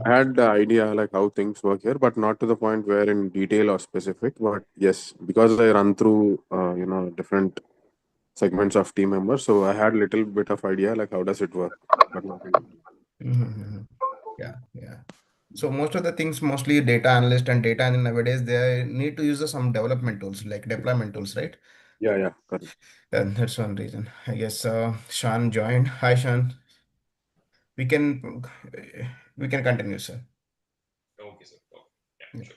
I had the idea like how things work here, but not to the point where in detail or specific. But yes, because I run through different segments of team members, so I had little bit of idea like how does it work, but not in detail. Mhm. Yeah, yeah. So most of the things, mostly data analyst and data analyst nowadays, they need to use some development tools like deployment tools, right? Yeah, yeah, correct. And that's one reason. I guess Sean joined. Hi, Sean. We can we can continue, sir. Okay, sir. Okay. Yeah, Yeah. sure.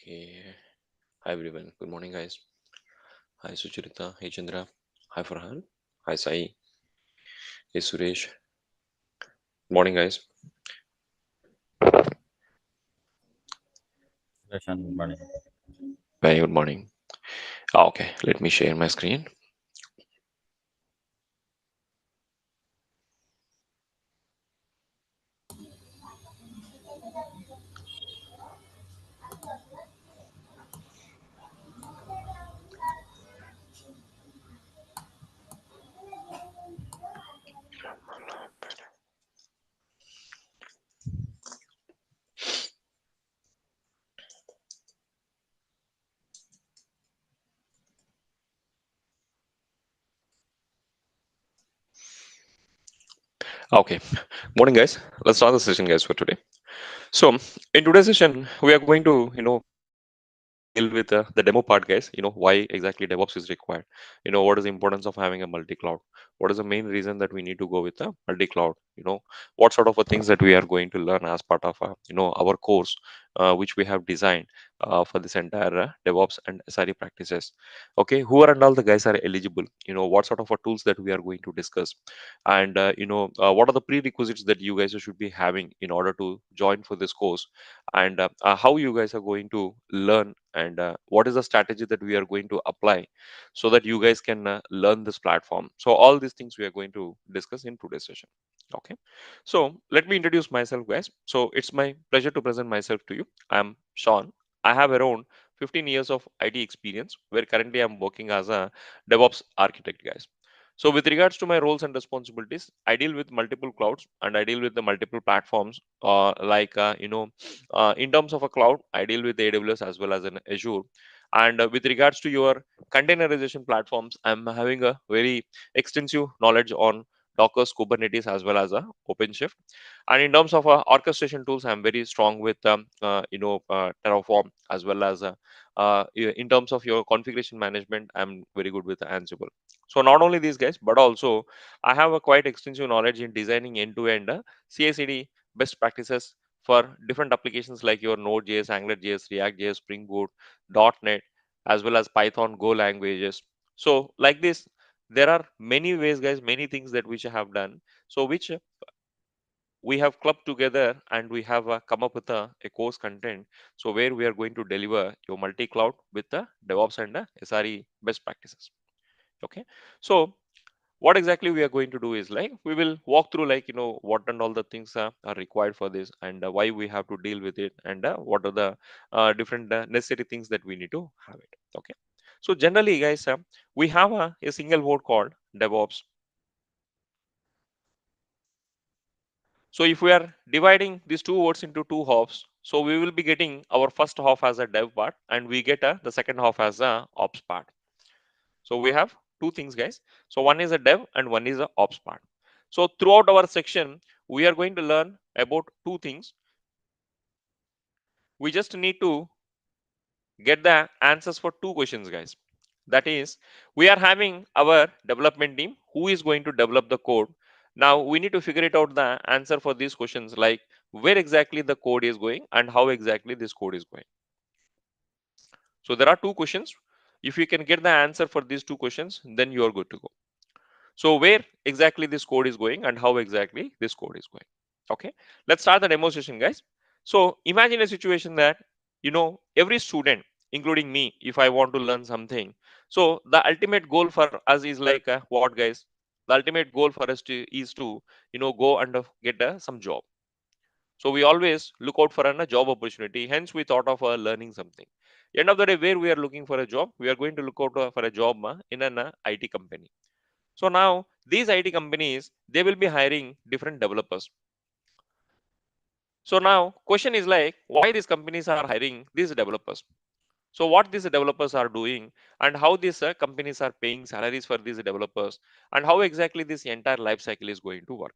Okay. Hi everyone. Good morning, guys. Hi Sucharita. Hey Chandra. Hi Farhan. Hi Sai. Hey Suresh. Good morning, guys. Roshan, good morning. Very good morning. Okay, let me share my screen. Okay, morning, guys. Let's start the session, guys, for today. So, in today's session, we are going to, deal with the demo part, guys. Why exactly DevOps is required. What is the importance of having a multi-cloud. What is the main reason that we need to go with a multi-cloud. What sort of things that we are going to learn as part of our course, which we have designed for this entire DevOps and SRE practices. Okay, who are and all the guys are eligible. What sort of tools that we are going to discuss, and what are the prerequisites that you guys should be having in order to join for this course, and how you guys are going to learn, and what is the strategy that we are going to apply so that you guys can learn this platform. So all these things we are going to discuss in today's session. Okay, so let me introduce myself, guys. So it's my pleasure to present myself to you. I'm Sean. I have around 15 years of IT experience, where currently I'm working as a DevOps architect, guys. So with regards to my roles and responsibilities, I deal with multiple clouds and I deal with the multiple platforms, in terms of a cloud, I deal with AWS as well as an Azure. And with regards to your containerization platforms, I'm having a very extensive knowledge on Docker's, Kubernetes, as well as a OpenShift. And in terms of orchestration tools, I'm very strong with Terraform, as well as in terms of your configuration management, I'm very good with Ansible. So not only these guys, but also I have a quite extensive knowledge in designing end-to-end CICD best practices for different applications like your Node.js, AngularJS, React.js, Spring Boot, .NET, as well as Python, Go languages. So like this, there are many ways, guys, many things that which I have done. So which we have clubbed together and we have come up with a course content. So where we are going to deliver your multi-cloud with the DevOps and SRE best practices. Okay. So what exactly we are going to do is like we will walk through like what and all the things are required for this, and why we have to deal with it, and what are the different necessary things that we need to have it. Okay, so generally, guys, we have a single word called DevOps. So if we are dividing these two words into two halves, so we will be getting our first half as a dev part and we get the second half as a ops part. So we have two things, guys. So one is a dev and one is a ops part. So throughout our section, we are going to learn about two things. We just need to get the answers for two questions, guys. That is, we are having our development team who is going to develop the code. Now we need to figure it out the answer for these questions, like where exactly the code is going and how exactly this code is going. So there are two questions. If you can get the answer for these two questions, then you are good to go. So where exactly this code is going and how exactly this code is going. Okay, let's start the demonstration, guys. So imagine a situation that every student, including me, if I want to learn something, so the ultimate goal for us is like what, guys? The ultimate goal for us is to go and get some job. So we always look out for a job opportunity. Hence, we thought of learning something. End of the day, where we are looking for a job, we are going to look out for a job in an IT company. So now these IT companies, they will be hiring different developers. So now question is like, why these companies are hiring these developers? So what these developers are doing, and how these companies are paying salaries for these developers, and how exactly this entire life cycle is going to work.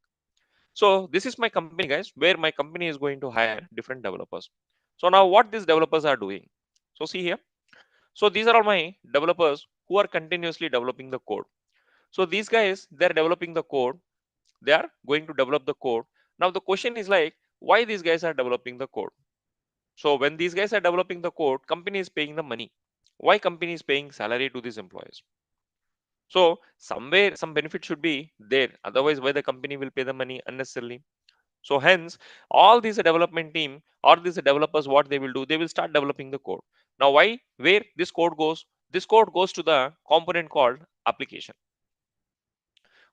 So this is my company, guys, where my company is going to hire different developers. So now what these developers are doing. So see here. So these are all my developers who are continuously developing the code. So these guys, they're developing the code. They are going to develop the code. Now the question is like, why these guys are developing the code? So when these guys are developing the code, company is paying the money. Why company is paying salary to these employees? So somewhere some benefit should be there. Otherwise, why the company will pay the money unnecessarily? So hence, all these development team or these developers, what they will do, they will start developing the code. Now, why? Where this code goes? This code goes to the component called application.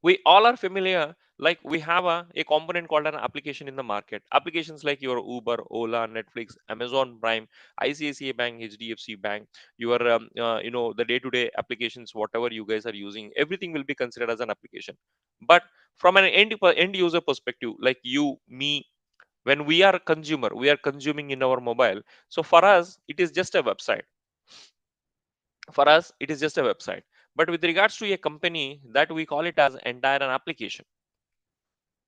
We all are familiar, like we have a component called an application in the market. Applications like your Uber, Ola, Netflix, Amazon Prime, ICICI Bank, HDFC Bank, your the day-to-day applications, whatever you guys are using, everything will be considered as an application. But from an end user perspective, like you, me, when we are a consumer, we are consuming in our mobile. So for us, it is just a website. For us, it is just a website. But with regards to a company, that we call it as entire an application.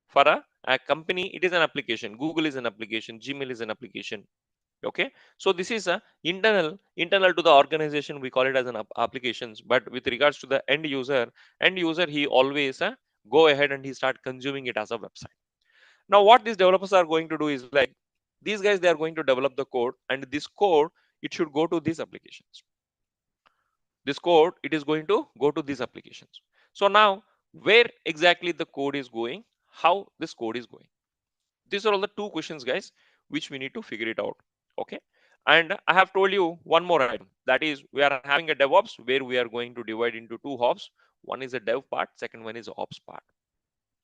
For a company, it is an application. Google is an application. Gmail is an application. Okay, so this is a internal to the organization. We call it as an applications. But with regards to the end user, he always go ahead and he start consuming it as a website. Now, what these developers are going to do is like, these guys, they are going to develop the code, and this code, it should go to these applications. This code, it is going to go to these applications. So now, where exactly the code is going, how this code is going, these are all the two questions, guys, which we need to figure it out. Okay, and I have told you one more item, that is, we are having a DevOps where we are going to divide into two hops. One is a dev part, second one is ops part.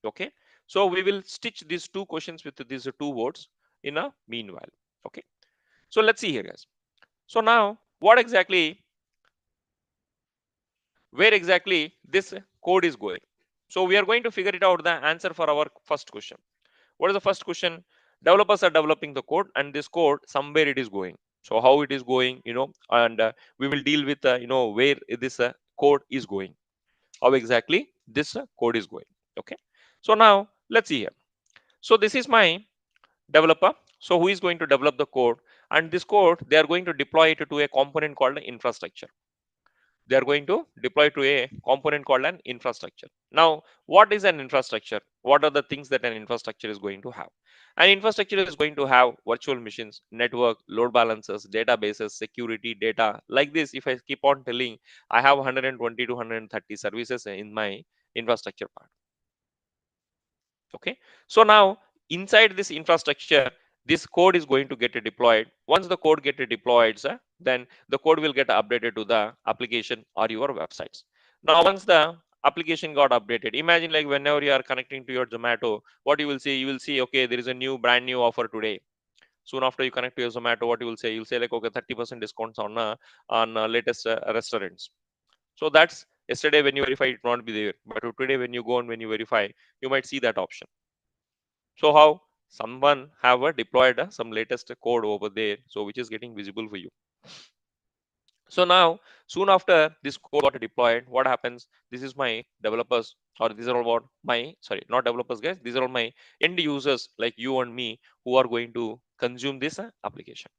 Okay, so we will stitch these two questions with these two words in a meanwhile. Okay, so let's see here, guys. So now, where exactly this code is going? So we are going to figure it out, the answer for our first question. What is the first question? Developers are developing the code, and this code, somewhere it is going. So how it is going, and we will deal with where this code is going, how exactly this code is going. Okay, so now let's see here. So this is my developer. So who is going to develop the code? And this code, they are going to deploy it to a component called infrastructure. They are going to deploy to a component called an infrastructure. Now, what is an infrastructure? What are the things that an infrastructure is going to have? An infrastructure is going to have virtual machines, network, load balancers, databases, security, data. Like this, if I keep on telling, I have 120 to 130 services in my infrastructure part. Okay, so now inside this infrastructure, this code is going to get deployed. Once the code get deployed, then the code will get updated to the application or your websites. Now, once the application got updated, imagine like whenever you are connecting to your Zomato, what you will see, okay, there is a brand new offer today. Soon after you connect to your Zomato, what you will say, you'll say like, okay, 30% discounts on latest restaurants. So that's yesterday when you verify, it won't be there, but today when you go and when you verify, you might see that option. So how someone have deployed some latest code over there, so which is getting visible for you. So now, soon after this code got deployed, what happens? This is my developers, or these are all what my, sorry, not developers, guys. These are all my end users like you and me who are going to consume this application.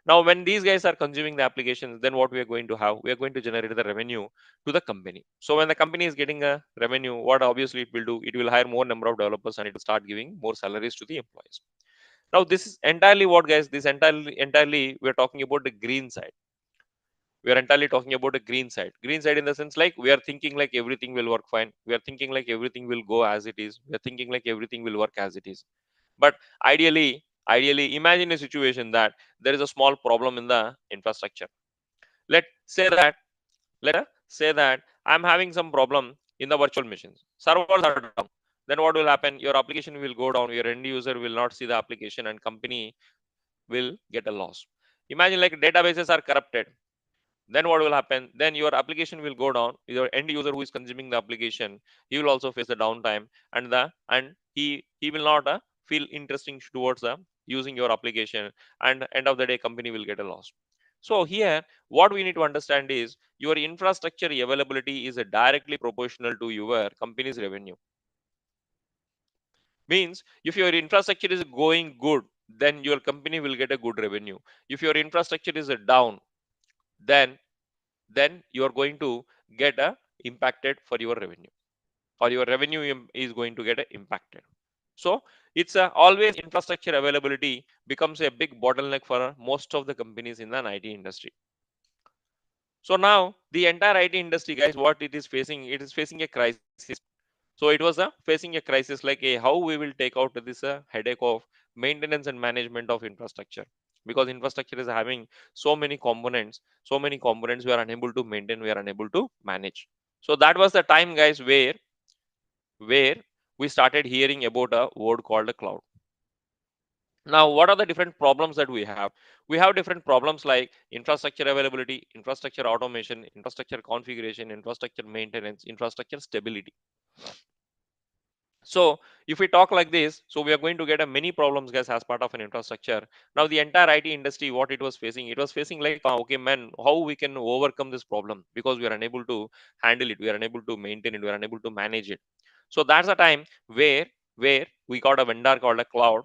Now, when these guys are consuming the applications, then what we are going to have? We are going to generate the revenue to the company. So when the company is getting a revenue, what obviously it will do? It will hire more number of developers and it will start giving more salaries to the employees. Now, this is entirely what, guys? This entirely we are talking about the green side. We are entirely talking about a green side. Green side in the sense like we are thinking like everything will work fine. We are thinking like everything will go as it is. We are thinking like everything will work as it is. But ideally, imagine a situation that there is a small problem in the infrastructure. Let's say that I'm having some problem in the virtual machines. Servers are down. Then what will happen? Your application will go down. Your end user will not see the application, and company will get a loss. Imagine like databases are corrupted. Then what will happen? Then your application will go down. Your end user who is consuming the application, he will also face the downtime, and he will not feel interesting towards using your application, and end of the day company will get a loss. So here what we need to understand is your infrastructure availability is directly proportional to your company's revenue. Means if your infrastructure is going good, then your company will get a good revenue. If your infrastructure is down, then you are going to get impacted for your revenue, or your revenue is going to get impacted. So it's always infrastructure availability becomes a big bottleneck for most of the companies in the IT industry. So now the entire IT industry, guys, what it is facing, it is facing a crisis. So it was facing a crisis like how we will take out this headache of maintenance and management of infrastructure, because infrastructure is having so many components we are unable to maintain, we are unable to manage. So that was the time, guys, where we started hearing about a word called a cloud. Now, what are the different problems that we have? We have different problems like infrastructure availability, infrastructure automation, infrastructure configuration, infrastructure maintenance, infrastructure stability. So if we talk like this, so we are going to get a many problems, guys, as part of an infrastructure. Now the entire IT industry, what it was facing, like, okay, man, how we can overcome this problem, because we are unable to handle it, we are unable to maintain it, we are unable to manage it. So that's the time where we got a vendor called a cloud,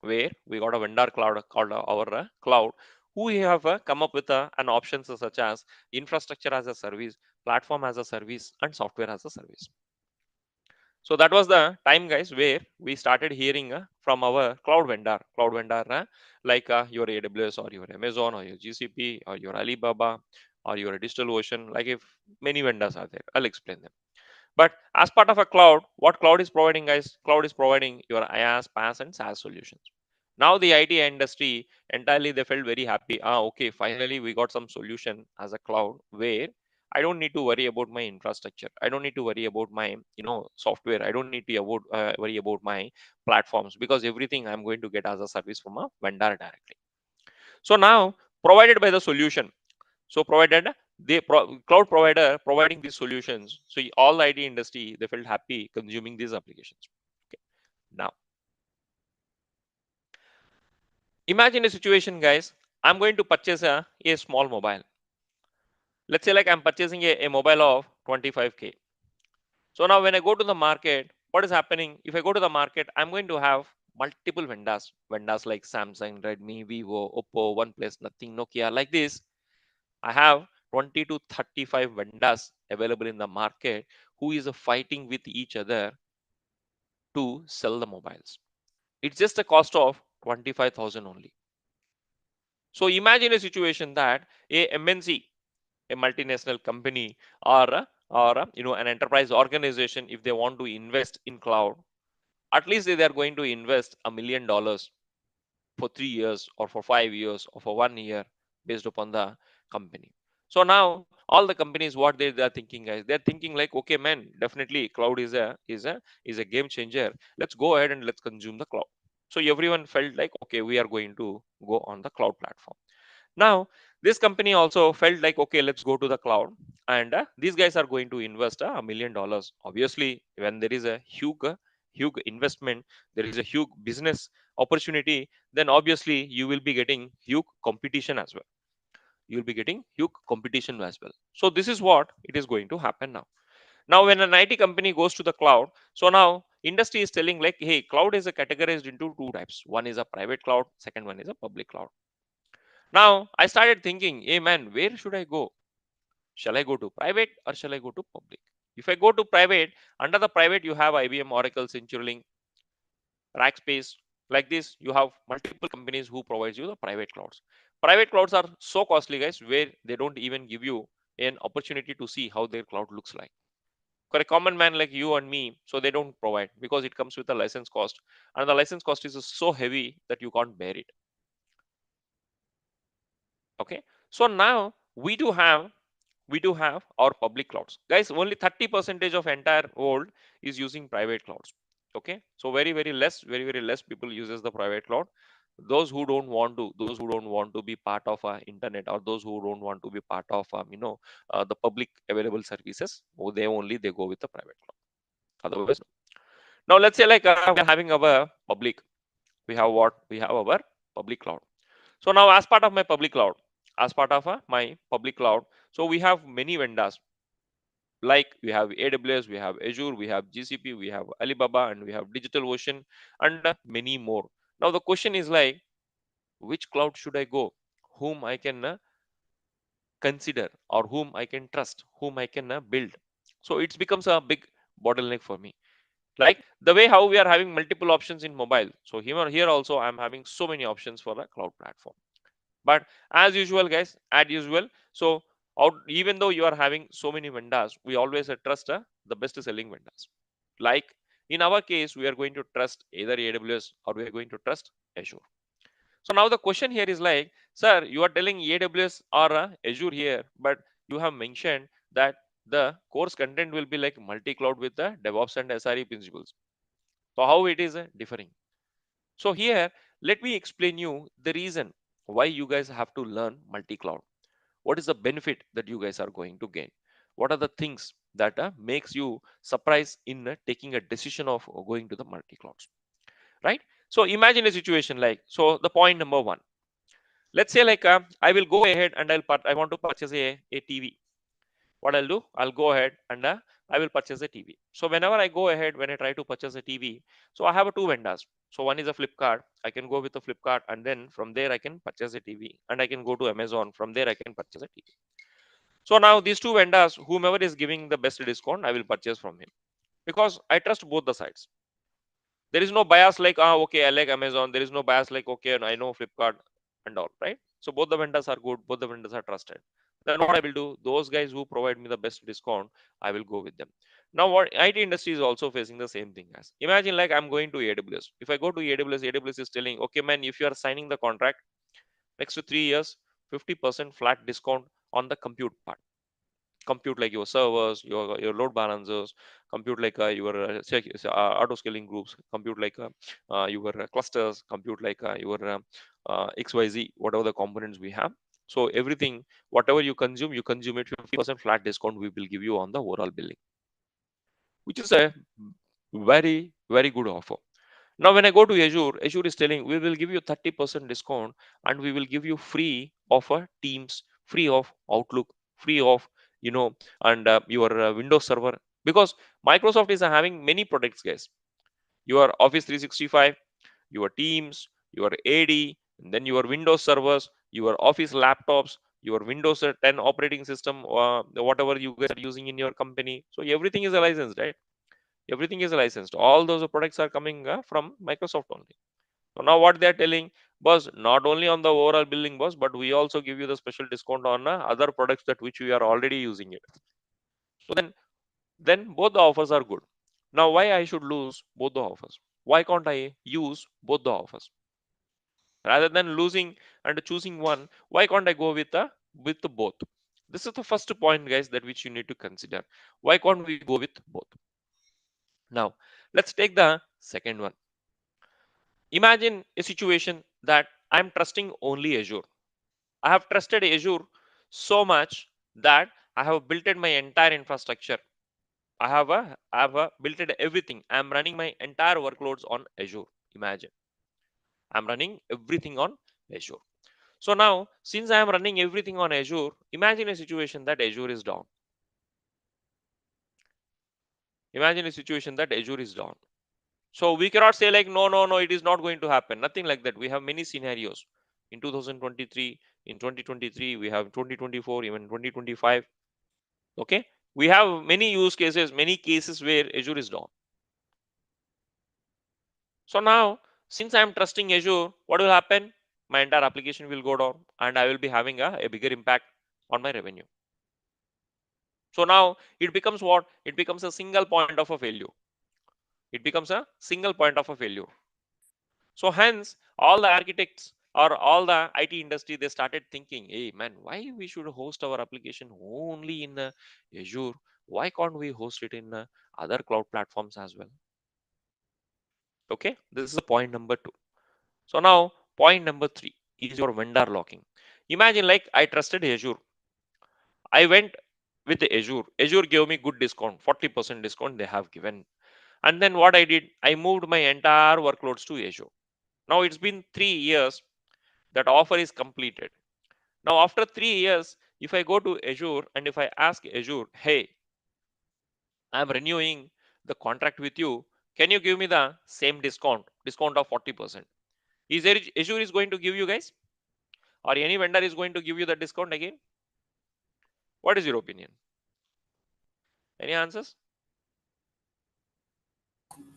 where we got a vendor cloud called our cloud, who we have come up with an options such as infrastructure as a service, platform as a service, and software as a service. So that was the time, guys, where we started hearing from our cloud vendor, like your AWS or your Amazon or your GCP or your Alibaba or your DigitalOcean. Like, if many vendors are there, I'll explain them. But as part of a cloud, what cloud is providing, guys? Cloud is providing your IaaS, PaaS, and SaaS solutions. Now the IT industry entirely, they felt very happy. Okay, finally we got some solution as a cloud where I don't need to worry about my infrastructure. I don't need to worry about my software. I don't need to worry about my platforms, because everything I'm going to get as a service from a vendor directly. So now, provided by the solution, so provided the cloud provider providing these solutions, so all the IT industry, they felt happy consuming these applications. Okay. Now imagine a situation, guys. I'm going to purchase a small mobile. Let's say like I'm purchasing a mobile of 25K. So now when I go to the market, what is happening? If I go to the market, I'm going to have multiple vendors like Samsung, Redmi, Vivo, Oppo, OnePlus, Nothing, Nokia, like this. I have 20 to 35 vendors available in the market who is fighting with each other to sell the mobiles. It's just a cost of 25,000 only. So imagine a situation that a MNC, a multinational company, or an enterprise organization, if they want to invest in cloud, at least they are going to invest $1 million for 3 years or for 5 years or for 1 year based upon the company. So now all the companies, what they are thinking, guys, they're thinking like, okay, man, definitely cloud is a game changer. Let's go ahead and let's consume the cloud. So everyone felt like, okay, we are going to go on the cloud platform. Now this company also felt like, okay, let's go to the cloud, and these guys are going to invest $1 million. Obviously, when there is a huge investment, there is a huge business opportunity, then obviously you will be getting huge competition as well. You will be getting huge competition as well. So this is what it is going to happen now. Now when an IT company goes to the cloud, so now industry is telling like, hey, cloud is categorized into two types. One is a private cloud, second one is a public cloud. Now I started thinking, hey man, where should I go? Shall I go to private or shall I go to public? If I go to private, under the private you have IBM, Oracle, CenturyLink, Rackspace. Like this, you have multiple companies who provides you the private clouds. Private clouds are so costly, guys, where they don't even give you an opportunity to see how their cloud looks like. For a common man like you and me, so they don't provide, because it comes with a license cost, and the license cost is so heavy that you can't bear it. Okay, so now we do have we do have our public clouds. Guys, only 30% of entire world is using private clouds. Okay, so very less, very less people uses the private cloud. Those who don't want to be part of internet, or those who don't want to be part of the public available services, they go with the private cloud. Otherwise, no. Now let's say like we are having our public, we have our public cloud. So now as part of my public cloud, so we have many vendors, like we have AWS, we have Azure, we have GCP, we have Alibaba, and we have DigitalOcean, and many more. Now the question is like, which cloud should I go? Whom I can consider, or whom I can trust, whom I can build? So it becomes a big bottleneck for me. Like the way how we are having multiple options in mobile. So here also I'm having so many options for the cloud platform. But as usual, guys, so even though you are having so many vendors, we always trust the best selling vendors. Like in our case, we are going to trust either AWS or we are going to trust Azure. So now the question here is like, sir, you are telling AWS or Azure here, but you have mentioned that the course content will be like multi-cloud with the DevOps and SRE principles. So how it is differing? So here, let me explain you the reason why you guys have to learn multi-cloud. What is the benefit that you guys are going to gain? What are the things that makes you surprised in taking a decision of going to the multi-clouds, right? So imagine a situation like, so the point number one, let's say like I will go ahead and I want to purchase a TV. What I'll do, I'll go ahead and I will purchase a TV. So whenever I go ahead, when I try to purchase a TV, so I have two vendors. So one is a Flipkart. I can go with a Flipkart, and then from there I can purchase a TV, and I can go to Amazon. From there I can purchase a TV. So now these two vendors, whomever is giving the best discount, I will purchase from him, because I trust both the sides. There is no bias like, okay, I like Amazon. There is no bias like, okay, I know Flipkart and all, right? So both the vendors are good, both the vendors are trusted. Then what I will do, those guys who provide me the best discount, I will go with them. Now what IT industry is also facing the same thing. As imagine like I'm going to AWS. If I go to AWS is telling, okay man, if you are signing the contract next to 3 years, 50% flat discount on the compute part. Compute like your servers, your load balancers, compute like your auto scaling groups, compute like your clusters, compute like your XYZ, whatever the components we have. So everything, whatever you consume it 50% flat discount we will give you on the overall billing, which is a very good offer. Now when I go to Azure is telling we will give you 30% discount, and we will give you free of Teams, free of Outlook, free of and your Windows Server, because Microsoft is having many products, guys. Your Office 365, your Teams, your AD, and then your Windows servers, your Office laptops, your Windows 10 operating system, whatever you guys are using in your company. So everything is a license, right? Everything is licensed. All those products are coming from Microsoft only. So now what they are telling, boss, not only on the overall billing, boss, but we also give you the special discount on other products that which we are already using it. So then both the offers are good. Now why I should lose both the offers? Why can't I use both the offers? Rather than losing and choosing one, why can't I go with the both? This is the first point, guys, that which you need to consider. Why can't we go with both? Now let's take the second one. Imagine a situation that I'm trusting only Azure. I have trusted Azure so much that I have built my entire infrastructure. I have built everything. I'm running my entire workloads on Azure. Imagine I'm running everything on Azure. So now, since I am running everything on Azure, imagine a situation that Azure is down. Imagine a situation that Azure is down. So we cannot say like, no, it is not going to happen. Nothing like that. We have many scenarios in 2023, in 2023, we have 2024, even 2025. Okay. We have many use cases, many cases where Azure is down. So now, since I am trusting Azure, what will happen? My entire application will go down, and I will be having a bigger impact on my revenue. So now it becomes what? It becomes a single point of a failure. It becomes a single point of a failure. So hence, all the architects or all the IT industry, they started thinking, hey man, why we should host our application only in Azure? Why can't we host it in other cloud platforms as well? Okay, this is the point number 2. So now point number 3 is your vendor locking. Imagine like I trusted Azure. I went with the Azure. Azure gave me good discount, 40% discount they have given. And then what I did, I moved my entire workloads to Azure. Now it's been 3 years that offer is completed. Now after 3 years, if I go to Azure and if I ask Azure, hey, I'm renewing the contract with you, can you give me the same discount of 40%? Is there Azure is going to give you guys, or any vendor is going to give you the discount again? What is your opinion? Any answers?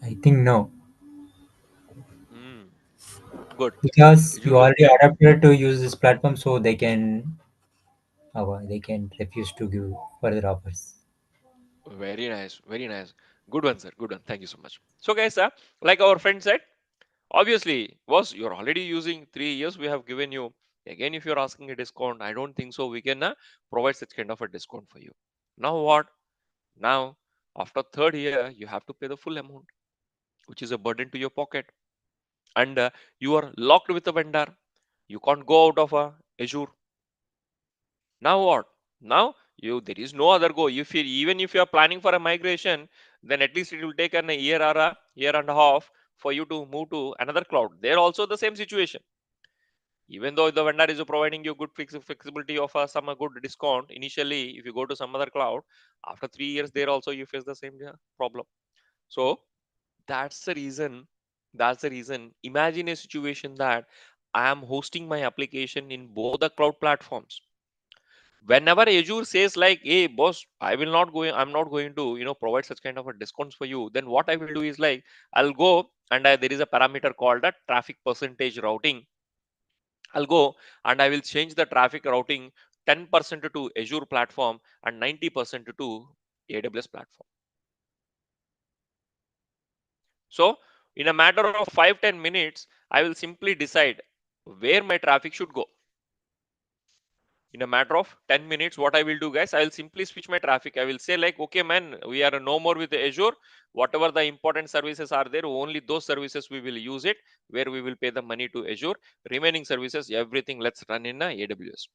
I think no, Hmm, good. because Azure you will already pay. adapted to use this platform, so they can refuse to give further offers. Very nice, very nice. Good one, sir. Good one. Thank you so much. So, guys, like our friend said, obviously, was you're already using 3 years. We have given you again. If you're asking a discount, I don't think so. We can provide such kind of a discount for you. Now what? Now, after third year, you have to pay the full amount, which is a burden to your pocket, and you are locked with a vendor. You can't go out of Azure. Now what? Now you there is no other go. If you even if you are planning for a migration, then at least it will take a year or a year and a half for you to move to another cloud. They're also the same situation. Even though the vendor is providing you good flexibility of some good discount initially, if you go to some other cloud, after 3 years, there also you face the same problem. So that's the reason. That's the reason. Imagine a situation that I am hosting my application in both the cloud platforms. Whenever Azure says like, hey boss, I'm not going to provide such kind of a discounts for you, then what I will do is like, I'll go and there is a parameter called a traffic percentage routing. I'll go and I will change the traffic routing 10% to Azure platform and 90% to AWS platform. So in a matter of 5-10 minutes, I will simply decide where my traffic should go. In a matter of 10 minutes, what I will do, guys, I will simply switch my traffic. I will say like, okay man, we are no more with Azure. Whatever the important services are there, only those services we will use it, where we will pay the money to Azure. Remaining services, everything let's run in AWS.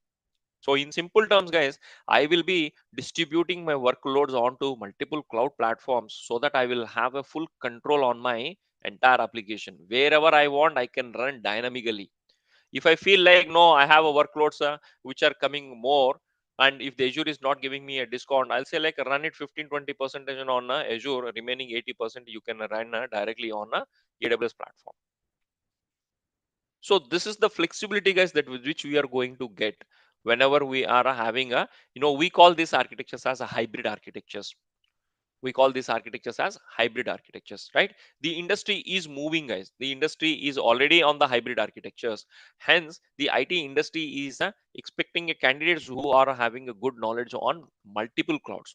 So in simple terms, guys, I will be distributing my workloads onto multiple cloud platforms so that I will have a full control on my entire application. Wherever I want, I can run dynamically. If I feel like no, I have a workloads which are coming more, and if the Azure is not giving me a discount, I'll say like run it 15-20% on Azure, remaining 80% you can run directly on AWS platform. So this is the flexibility, guys, that with which we are going to get whenever we are having a we call these architectures as a hybrid architectures. We call these architectures as hybrid architectures, right? The industry is moving, guys. The industry is already on the hybrid architectures. Hence the IT industry is expecting candidates who are having a good knowledge on multiple clouds.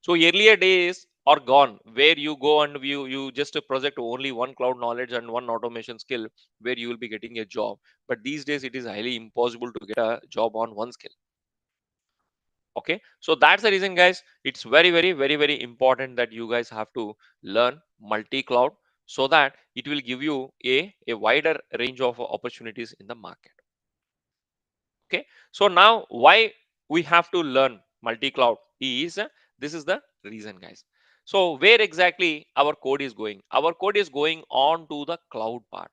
So earlier days are gone, where you go and you just project only one cloud knowledge and one automation skill, where you will be getting a job. But these days it is highly impossible to get a job on one skill. Okay, so that's the reason, guys, it's very important that you guys have to learn multi-cloud, so that it will give you a wider range of opportunities in the market. Okay, so now why we have to learn multi-cloud is this is the reason, guys. So where exactly our code is going? Our code is going on to the cloud part.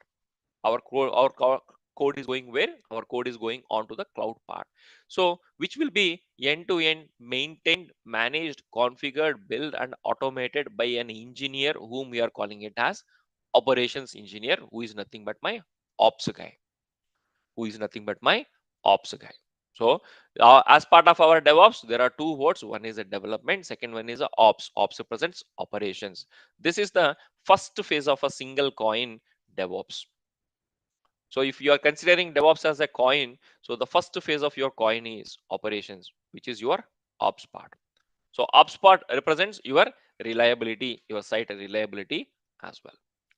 Our code is going where? Our code is going onto the cloud part. So which will be end-to-end maintained, managed, configured, built and automated by an engineer whom we are calling it as operations engineer, who is nothing but my ops guy. Who is nothing but my ops guy. So as part of our DevOps, there are two words. One is a development, second one is a ops. Ops represents operations. This is the first phase of a single coin, DevOps. So if you are considering DevOps as a coin, so the first phase of your coin is operations, which is your ops part. So ops part represents your reliability, your site reliability as well.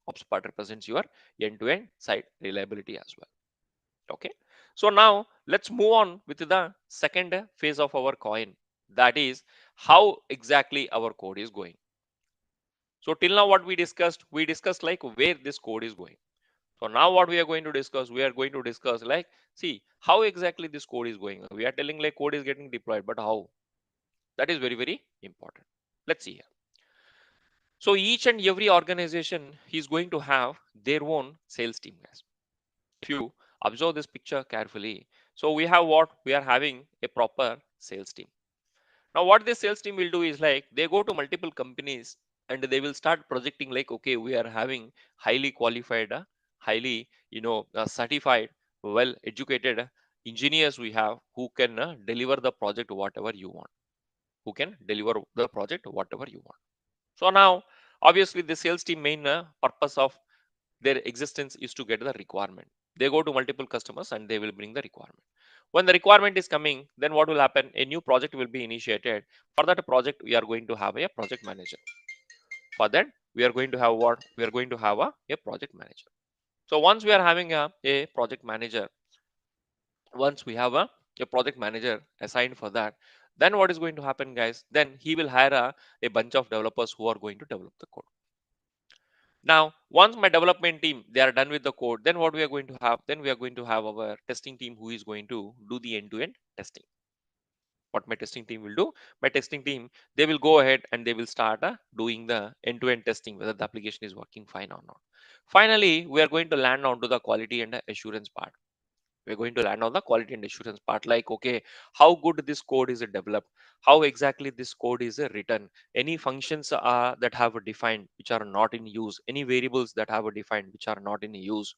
Ops part represents your end-to-end site reliability as well. Okay, so now let's move on with the second phase of our coin, that is how exactly our code is going. So till now what we discussed like where this code is going. So now what we are going to discuss, like, see how exactly this code is going. We are telling like code is getting deployed, but how? That is very, very important. Let's see here. So each and every organization is going to have their own sales team, guys. If you observe this picture carefully, so we have what? We are having a proper sales team. Now what this sales team will do is like they go to multiple companies and they will start projecting like, okay, we are having highly qualified, highly, certified, well educated engineers we have who can deliver the project whatever you want, who can deliver the project whatever you want. So now obviously the sales team main purpose of their existence is to get the requirement. They go to multiple customers and they will bring the requirement. When the requirement is coming, then what will happen? A new project will be initiated. For that project, we are going to have a project manager. For that, we are going to have what? We are going to have a project manager. So once we are having a project manager, once we have a project manager assigned for that, then what is going to happen, guys? Then he will hire a bunch of developers who are going to develop the code. Now, once my development team, they are done with the code, then what we are going to have? Then we are going to have our testing team who is going to do the end-to-end testing. What my testing team will do? My testing team, they will go ahead and they will start doing the end-to-end testing, whether the application is working fine or not. Finally, we are going to land onto the quality and the assurance part. We're going to land on the quality and assurance part, like, okay, how good this code is developed, how exactly this code is written, any functions that have defined which are not in use, any variables that have defined which are not in use.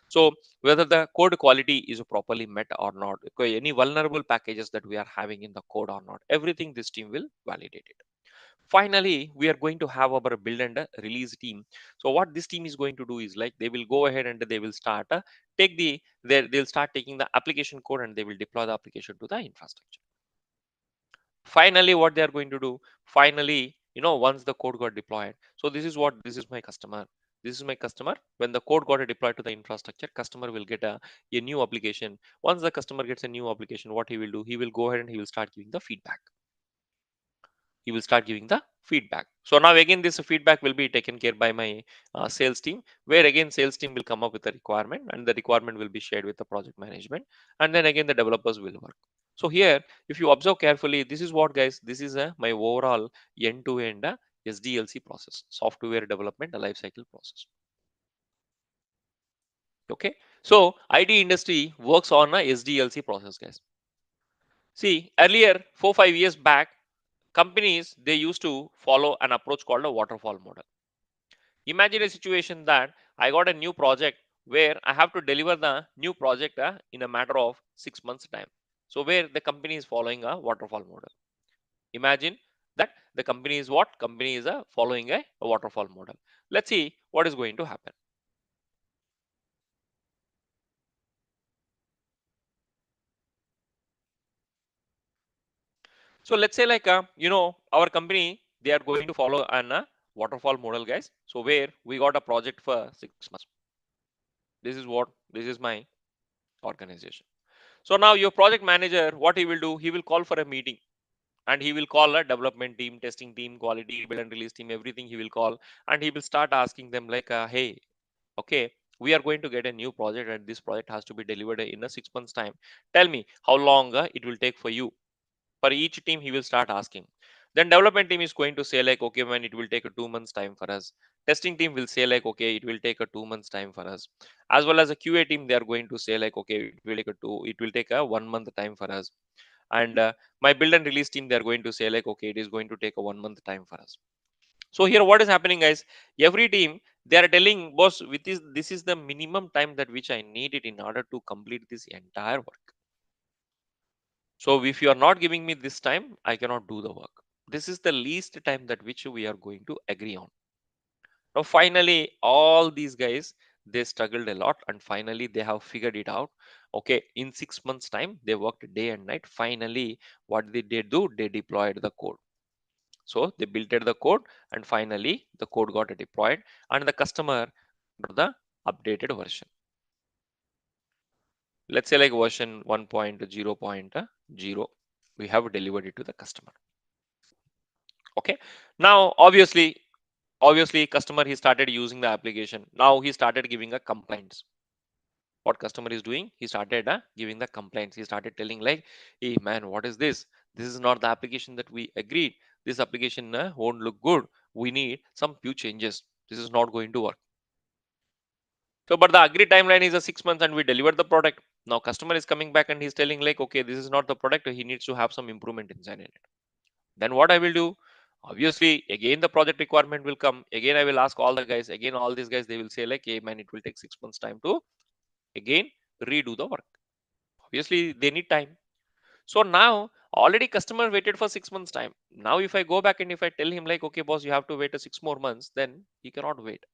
So whether the code quality is properly met or not, okay, any vulnerable packages that we are having in the code or not, everything this team will validate it. Finally, we are going to have our build and release team. So what this team is going to do is like they will go ahead and they will start they'll start taking the application code and they will deploy the application to the infrastructure. Finally, what they are going to do, finally, once the code got deployed, so this is my customer. This is my customer. When the code got deployed to the infrastructure, customer will get a new application. Once the customer gets a new application, what he will do, he will go ahead and he will start giving the feedback. He will start giving the feedback. So now again this feedback will be taken care by my sales team, where again sales team will come up with a requirement and the requirement will be shared with the project management, and then again the developers will work. So here if you observe carefully, this is what, guys, this is my overall end-to-end SDLC process, software development lifecycle process. Okay, so IT industry works on a SDLC process, guys. See, earlier 4-5 years back, companies, they used to follow an approach called a waterfall model. Imagine a situation that I got a new project where I have to deliver the new project in a matter of 6 months time. So where the company is following a waterfall model. Imagine that the company is what? Company is following a waterfall model. Let's see what is going to happen. So let's say like, our company, they are going to follow an waterfall model, guys. So where we got a project for 6 months. This is my organization. So now your project manager, what he will do, he will call for a meeting and he will call a development team, testing team, quality, build and release team, everything he will call, and he will start asking them like, hey, okay, we are going to get a new project and this project has to be delivered in a 6 months time. Tell me how long it will take for you. For each team, he will start asking. Then development team is going to say like, okay, man, it will take a 2 months time for us. Testing team will say like, okay, it will take a 2 months time for us. As well as a QA team, they are going to say like, okay, it will take a 1 month time for us. And my build and release team, they are going to say like, okay, it is going to take a 1 month time for us. So here what is happening, guys? Every team, they are telling boss, with this is the minimum time that which I need it in order to complete this entire work. So if you are not giving me this time, I cannot do the work. This is the least time that which we are going to agree on. Now finally, all these guys, they struggled a lot and finally they have figured it out. Okay, in 6 months time, they worked day and night. Finally, what did they do? They deployed the code. So they built the code and finally the code got deployed and the customer got the updated version. let's say like version 1.0.0, we have delivered it to the customer. Okay, now obviously customer, he started using the application. Now he started giving a complaints. What customer is doing, he started giving the complaints. He started telling like, hey man, what is this? This is not the application that we agreed. This application won't look good. We need some few changes. This is not going to work. So but the agreed timeline is a 6 months and we delivered the product. Now customer is coming back and he's telling like, okay, this is not the product, he needs to have some improvement inside it. Then what I will do, obviously again the project requirement will come. Again I will ask all the guys, again all these guys, they will say like, hey man, it will take 6 months time to again redo the work. Obviously they need time. So now already customer waited for 6 months time. Now if I go back and if I tell him like, okay boss, you have to wait a 6 more months, then he cannot wait.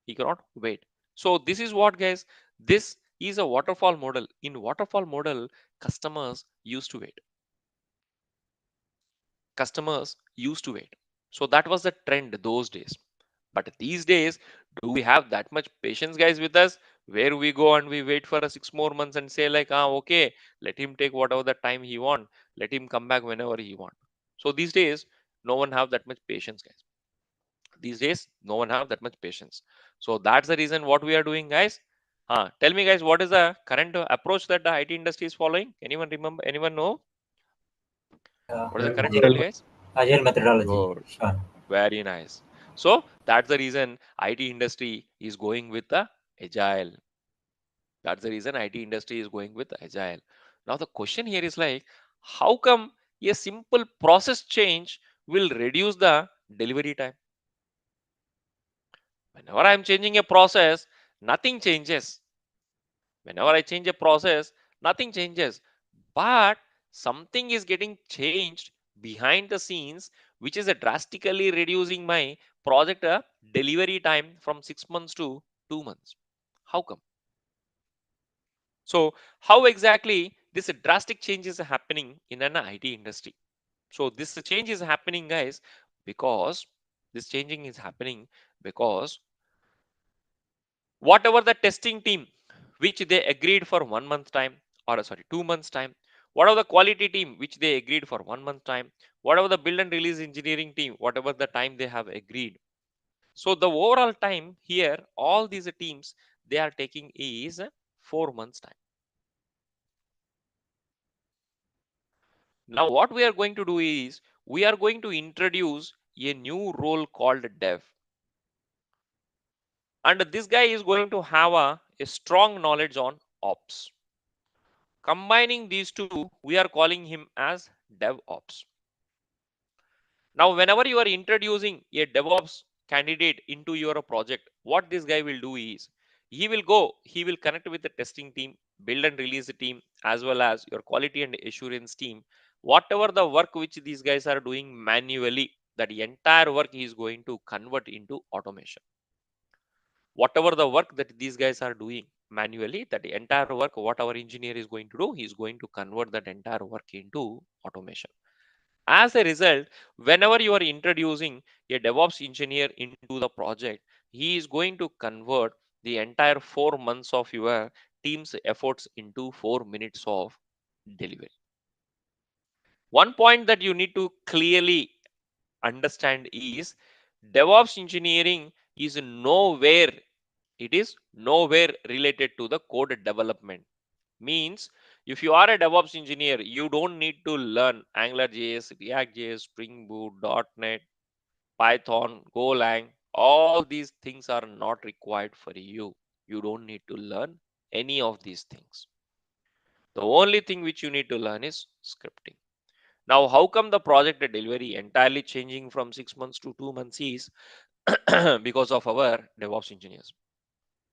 He cannot wait. So this is what guys, this is a waterfall model. In waterfall model, customers used to wait. Customers used to wait. So that was the trend those days. But these days, do we have that much patience guys with us, where we go and we wait for a 6 more months and say like, okay, let him take whatever the time he want, let him come back whenever he want. So these days, no one have that much patience guys. These days, no one have that much patience. So that's the reason what we are doing guys. Tell me guys, what is the current approach that the IT industry is following? Anyone remember? Anyone know? What is the current trend guys? Agile methodology. Good. Sure. Very nice. So that's the reason IT industry is going with the agile. That's the reason IT industry is going with agile. Now the question here is like, how come a simple process change will reduce the delivery time? Whenever I'm changing a process, nothing changes. Whenever I change a process, nothing changes. But something is getting changed behind the scenes, which is drastically reducing my project delivery time from 6 months to 2 months. How come? So how exactly this drastic change is happening in an IT industry? So this change is happening guys because this changing is happening because whatever the testing team which they agreed for 1 month time, or sorry 2 months time, whatever the quality team which they agreed for 1 month time, whatever the build and release engineering team, whatever the time they have agreed, so the overall time here all these teams they are taking is 4 months time. Now what we are going to do is we are going to introduce a new role called dev, and this guy is going to have a strong knowledge on ops. Combining these two, we are calling him as DevOps. Now, whenever you are introducing a DevOps candidate into your project, what this guy will do is he will connect with the testing team, build and release team, as well as your quality and assurance team. Whatever the work which these guys are doing manually, that entire work he is going to convert into automation. Whatever the work that these guys are doing manually, that entire work, what our engineer is going to do, he is going to convert that entire work into automation. As a result, whenever you are introducing a DevOps engineer into the project, he is going to convert the entire 4 months of your team's efforts into 4 minutes of delivery. One point that you need to clearly understand is DevOps engineering is nowhere, it is nowhere related to the code development. Means if you are a DevOps engineer, you don't need to learn AngularJS, React.js, Spring Boot, .NET, Python, Golang. All these things are not required for you. You don't need to learn any of these things. The only thing which you need to learn is scripting. Now, how come the project delivery entirely changing from 6 months to 2 months is because of our DevOps engineers.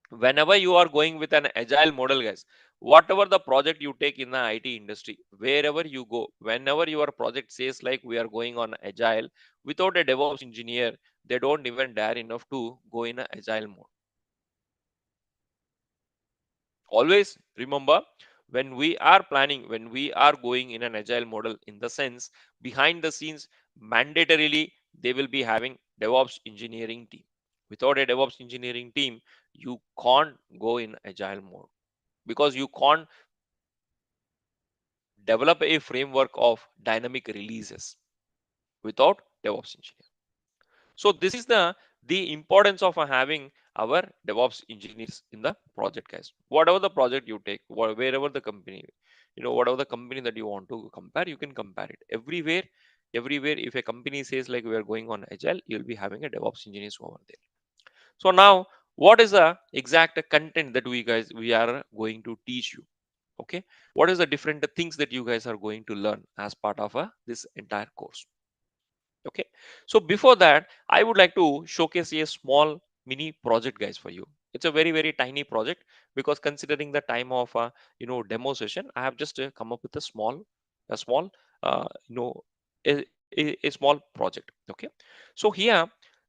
Whenever you are going with an agile model guys, whatever the project you take in the IT industry, wherever you go, whenever your project says like we are going on agile, without a DevOps engineer, they don't even dare enough to go in an agile mode. Always remember, when we are planning, when we are going in an agile model, in the sense behind the scenes, mandatorily they will be having DevOps engineering team. Without a DevOps engineering team, you can't go in agile mode. because you can't develop a framework of dynamic releases without DevOps engineer. So this is the importance of having our DevOps engineers in the project, guys. Whatever the project you take, wherever the company, whatever the company that you want to compare, you can compare it everywhere. Everywhere, if a company says like we are going on agile, you'll be having a DevOps engineers over there. So now, what is the exact content that we are going to teach you? Okay, what is the different things that you guys are going to learn as part of this entire course? Okay, so before that, I would like to showcase a small mini project, guys, for you. It's a very tiny project, because considering the time of demo session, I have just come up with a small uh, you know a small project. Okay, so here,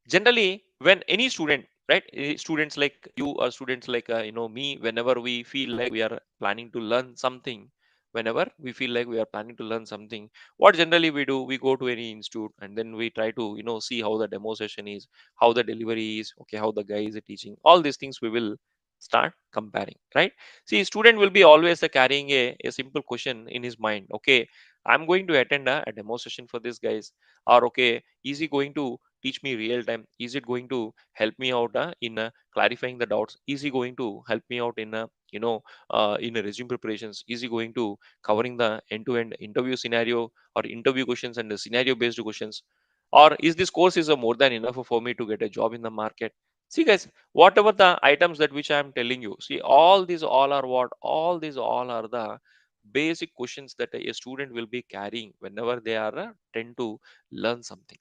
generally, when any student, right, students like you or students like me, whenever we feel like we are planning to learn something, whenever we feel like we are planning to learn something, what generally we do, we go to any institute and then we try to see how the demo session is, how the delivery is, okay, how the guy is teaching, all these things we will start comparing, right? See, student will be always carrying a simple question in his mind. Okay, I'm going to attend a demo session for this guys, or okay, is he going to teach me real time, is it going to help me out in clarifying the doubts, is he going to help me out in in a resume preparations, is he going to covering the end-to-end interview scenario or interview questions and the scenario based questions, or is this course is a more than enough for me to get a job in the market? See, guys, whatever the items that which I am telling you, see, all these all are what, all these all are the basic questions that a student will be carrying whenever they are tend to learn something.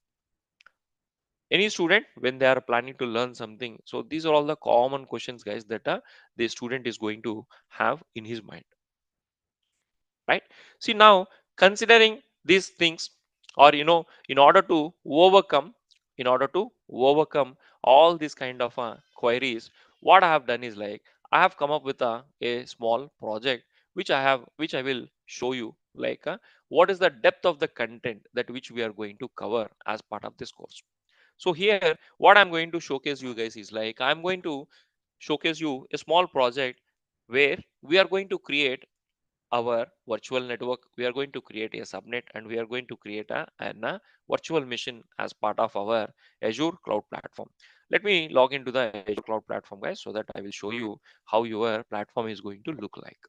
Any student, when they are planning to learn something, so these are all the common questions, guys, that the student is going to have in his mind, right? See, now, considering these things, or in order to overcome, all these kind of queries, what I have done is like, I have come up with a small project, which I will show you, like what is the depth of the content that which we are going to cover as part of this course. So here, what I'm going to showcase you guys is like, I'm going to showcase you a small project where we are going to create our virtual network, we are going to create a subnet, and we are going to create a virtual machine as part of our Azure cloud platform. Let me log into the Azure cloud platform, guys, so that I will show you how your platform is going to look like.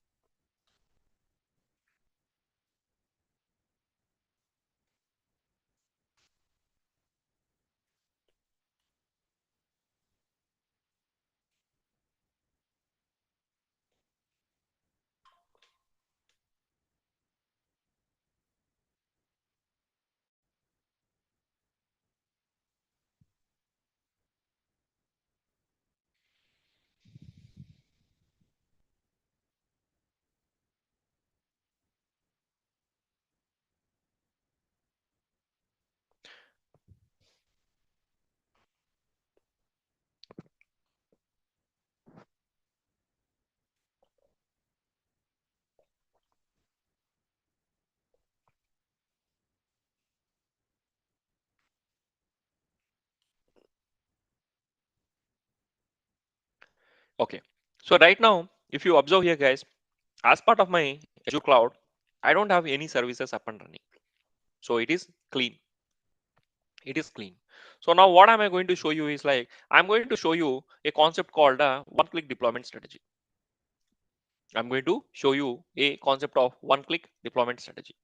Okay, so right now, if you observe here, guys, as part of my Azure cloud, I don't have any services up and running, so it is clean. It is clean. So now what am I going to show you is like, I'm going to show you a concept called a one-click deployment strategy. I'm going to show you a concept of one-click deployment strategy.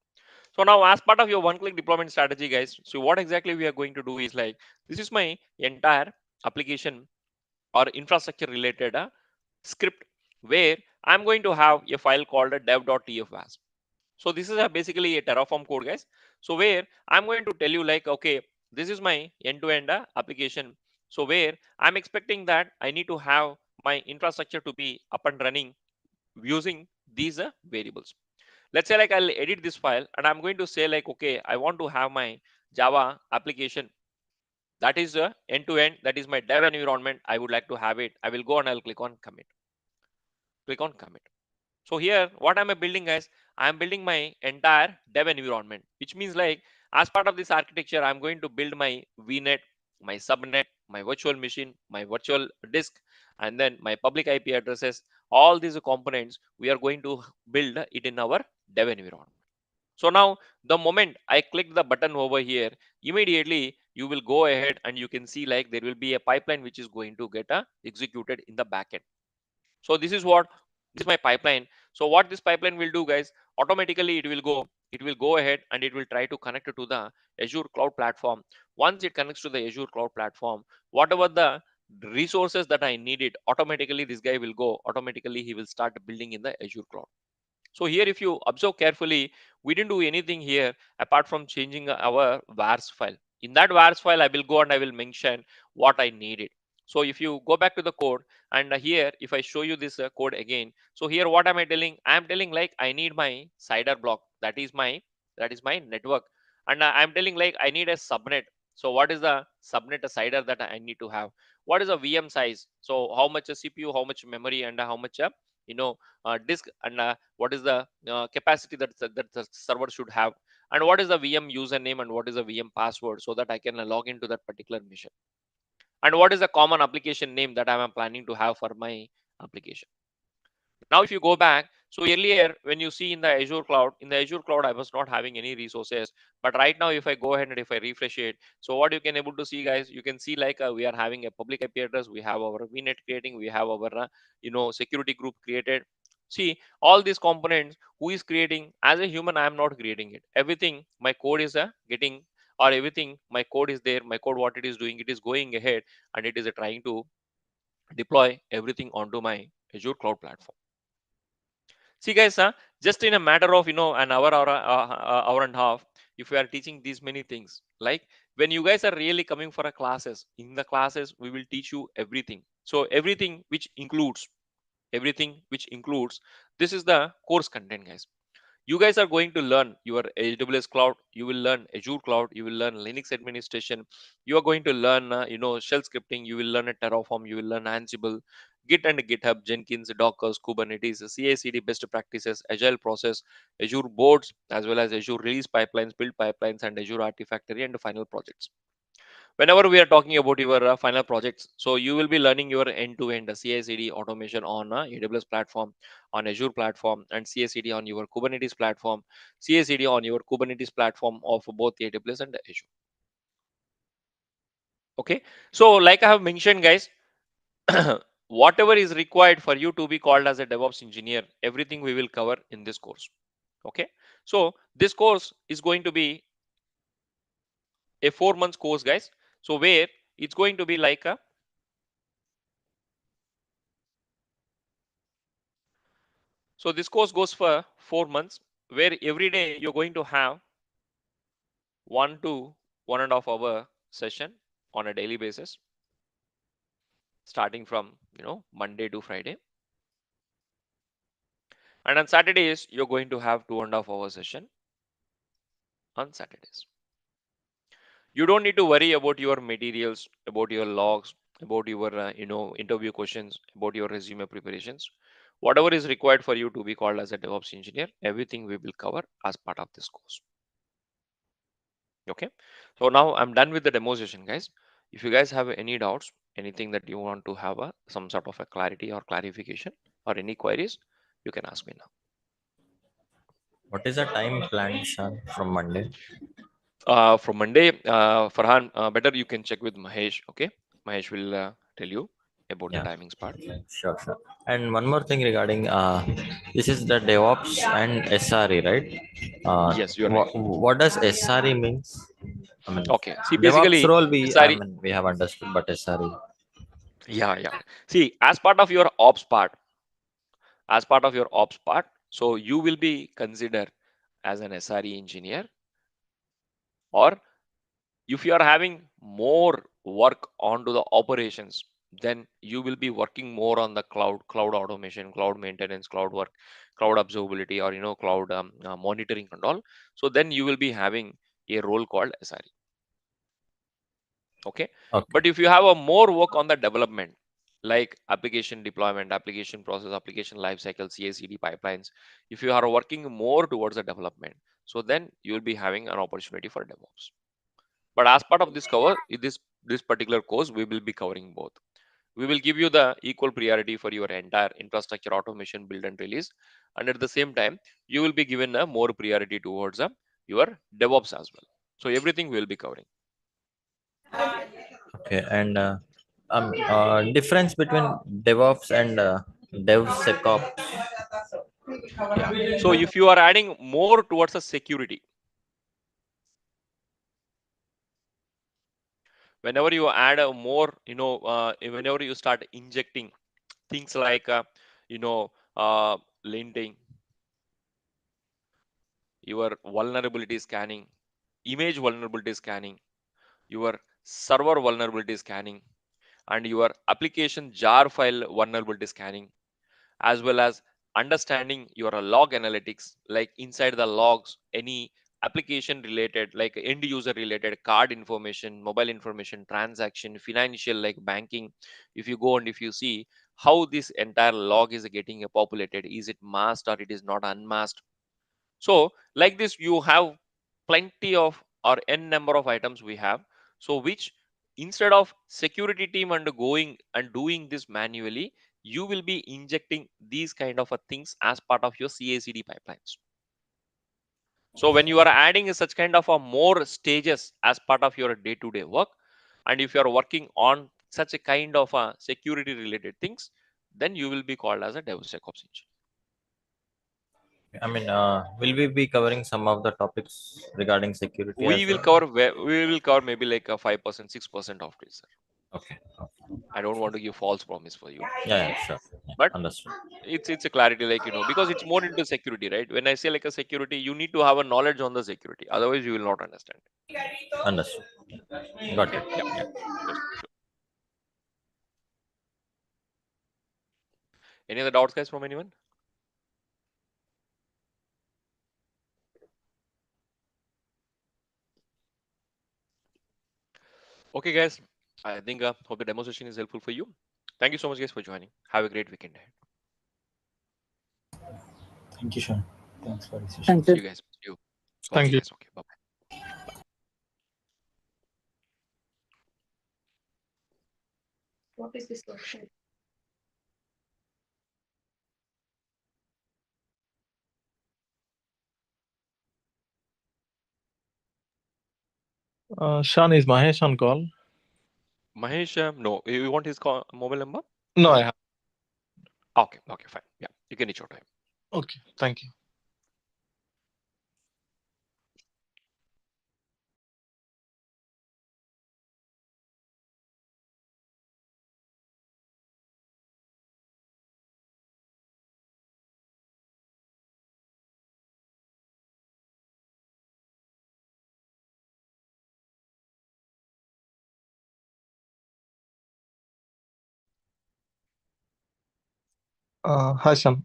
So now, as part of your one-click deployment strategy, guys, so what exactly we are going to do is like, this is my entire application or infrastructure related script, where I'm going to have a file called a dev.tfwas. So this is basically a Terraform code, guys. So where I'm going to tell you like, okay, this is my end-to-end application. So where I'm expecting that I need to have my infrastructure to be up and running using these variables. Let's say like I'll edit this file and I'm going to say like, okay, I want to have my Java application that is end to end, that is my dev environment. I would like to have it. I will go and I'll click on commit. Click on commit. So here, what am I building, guys? I'm building my entire dev environment, which means like, as part of this architecture, I'm going to build my VNet, my subnet, my virtual machine, my virtual disk, and then my public IP addresses. All these components we are going to build it in our dev environment. So now the moment I click the button over here, immediately you will go ahead and you can see like there will be a pipeline which is going to get executed in the backend. So this is my pipeline. So what this pipeline will do, guys, automatically it will go ahead and it will try to connect it to the Azure cloud platform. Once it connects to the Azure cloud platform, whatever the resources that I needed, automatically this guy will go, automatically he will start building in the Azure cloud. So here, if you observe carefully, we didn't do anything here apart from changing our vars file. In that vars file, I will go and I will mention what I needed. So if you go back to the code, and here, if I show you this code again, so here, what am I telling? I am telling like I need my CIDR block. That is my network, and I'm telling like I need a subnet. So what is the subnet CIDR that I need to have? What is a VM size? So how much a CPU, how much memory, and how much you know disk, and what is the capacity that the server should have, and what is the VM username and what is the VM password, so that I can log into that particular mission, and what is the common application name that I am planning to have for my application. Now if you go back, so earlier when you see in the Azure cloud I was not having any resources, but right now if I go ahead and if I refresh it, so what you can able to see, guys, you can see like we are having a public IP address, we have our VNet creating, we have our security group created. See, all these components, who is creating? As a human, I am not creating it. Everything my code is getting, or everything my code is there, my code, what it is doing, it is going ahead and it is trying to deploy everything onto my Azure cloud platform. See, guys, just in a matter of an hour or hour and a half, if we are teaching these many things, like when you guys are really coming for a classes, in the classes we will teach you everything. So everything which includes, this is the course content, guys. You guys are going to learn your AWS cloud, you will learn Azure cloud, you will learn Linux administration, you are going to learn shell scripting, you will learn a Terraform, you will learn Ansible, Git and GitHub, Jenkins, Docker, Kubernetes, CICD best practices, agile process, Azure boards, as well as Azure release pipelines, build pipelines, and Azure Artifactory and final projects. Whenever we are talking about your final projects, so you will be learning your end-to-end CI/CD automation on AWS platform, on Azure platform, and CI/CD on your Kubernetes platform, CI/CD on your Kubernetes platform of both AWS and Azure. Okay, so like I have mentioned, guys, whatever is required for you to be called as a DevOps engineer, everything we will cover in this course. Okay, so this course is going to be a 4 months course, guys. So where it's going to be like a, so this course goes for 4 months, where every day you're going to have 1 to 1.5 hour session on a daily basis, starting from Monday to Friday. And on Saturdays, you're going to have 2.5 hour session on Saturdays. You don't need to worry about your materials, about your logs, about your interview questions, about your resume preparations. Whatever is required for you to be called as a DevOps engineer, everything we will cover as part of this course. Okay, so now I'm done with the demo session, guys. If you guys have any doubts, anything that you want to have some sort of a clarity or clarification or any queries, you can ask me now. What is the time planned, Shan, from Monday? From Monday, Farhan, better you can check with Mahesh. Okay, Mahesh will tell you about the Yeah. timings part. Sure, sure. And one more thing regarding this is the DevOps and SRE, right? Yes, you're right. What does SRE means? I mean, Okay, see, DevOps basically, role sorry, we have understood, but SRE. yeah. See, as part of your ops part, so you will be considered as an SRE engineer, or if you are having more work onto the operations, then you will be working more on the cloud automation, cloud maintenance, cloud work, cloud observability, or cloud monitoring and all. So then you will be having a role called SRE. Okay, but if you have a more work on the development, like application deployment, application process, application lifecycle, CI/CD pipelines, if you are working more towards the development, so then you will be having an opportunity for DevOps. But as part of this cover, this particular course, we will be covering both. We will give you the equal priority for your entire infrastructure automation build and release, and at the same time you will be given a more priority towards your DevOps as well. So everything we will be covering. Okay, and difference between DevOps and DevSecOps. So if you are adding more towards a security, whenever you add a more, whenever you start injecting things like linting, your vulnerability scanning, image vulnerability scanning, your server vulnerability scanning, and your application jar file vulnerability scanning, as well as understanding your log analytics, like inside the logs any application related, like end user related card information, mobile information, transaction, financial, like banking. If you go and if you see how this entire log is getting populated, is it masked or it is not unmasked. So like this you have plenty of or n number of items we have, so which instead of security team and going and doing this manually, you will be injecting these kind of things as part of your CACD pipelines. So when you are adding such kind of a more stages as part of your day-to-day work, and if you are working on such a kind of a security related things, then you will be called as a DevSecOps engineer. I mean, will we be covering some of the topics regarding security We as will well? cover maybe like a 5%, 6% of it, sir. Okay. I don't want to give false promise for you, Yeah, sure. Yeah, but understood. it's a clarity, like because it's more into security, right? When I say like a security, you need to have a knowledge on the security, otherwise you will not understand. Understood. Got Okay, it. yeah, Yeah. sure, sure. Any other doubts, guys, from anyone? Okay, guys, I think hope the demonstration is helpful for you. Thank you so much, guys, for joining. Have a great weekend ahead. Thank you, Sean. Thanks for the session. Thank See you. you guys. See you. Thank Okay, you. guys. Okay, bye. What is this question? Sean, is Mahesh on call? Mahesh, no, you want his mobile number? No, I have. Okay, okay, fine. Yeah, you can reach out to him. Okay, thank you. Hi, Sean.